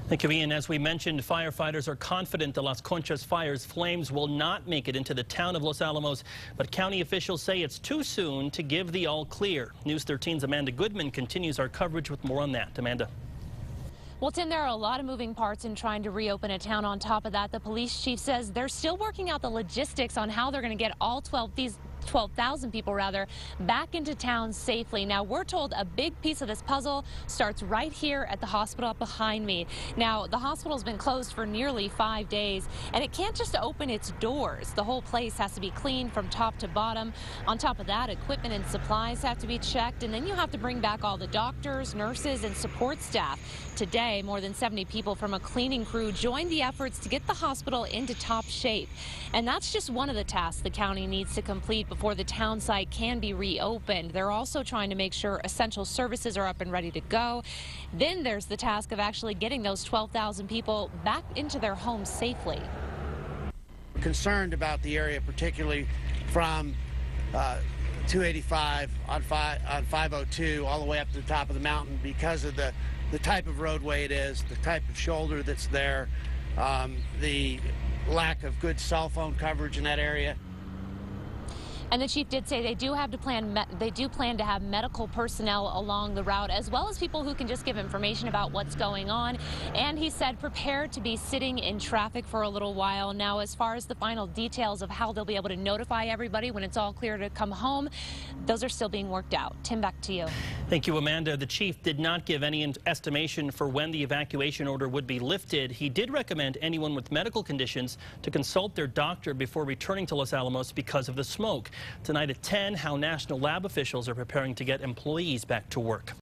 Thank you, Ian. As we mentioned, firefighters are confident the Las Conchas Fire's flames will not make it into the town of Los Alamos, but county officials say it's too soon to give the all clear. News 13's Amanda Goodman continues our coverage with more on that. Amanda. Well, Tim, there are a lot of moving parts in trying to reopen a town. On top of that, the police chief says they're still working out the logistics on how they're going to get all 12,000 people back into town safely. Now, we're told a big piece of this puzzle starts right here at the hospital up behind me. Now, the hospital's been closed for nearly 5 days, and it can't just open its doors. The whole place has to be cleaned from top to bottom. On top of that, equipment and supplies have to be checked, and then you have to bring back all the doctors, nurses, and support staff. Today, more than 70 people from a cleaning crew joined the efforts to get the hospital into top shape. And that's just one of the tasks the county needs to complete before the town site can be reopened. They're also trying to make sure essential services are up and ready to go. Then there's the task of actually getting those 12,000 people back into their homes safely. Concerned about the area, particularly from 285 on 502 all the way up to the top of the mountain, because of the type of roadway it is, the type of shoulder that's there, the lack of good cell phone coverage in that area. And the chief did say they do plan to have medical personnel along the route, as well as people who can just give information about what's going on. And he said prepared to be sitting in traffic for a little while. Now, as far as the final details of how they'll be able to notify everybody when it's all clear to come home, those are still being worked out. Tim, back to you. Thank you, Amanda. The chief did not give any estimation for when the evacuation order would be lifted. He did recommend anyone with medical conditions to consult their doctor before returning to Los Alamos because of the smoke. Tonight at 10, how national lab officials are preparing to get employees back to work.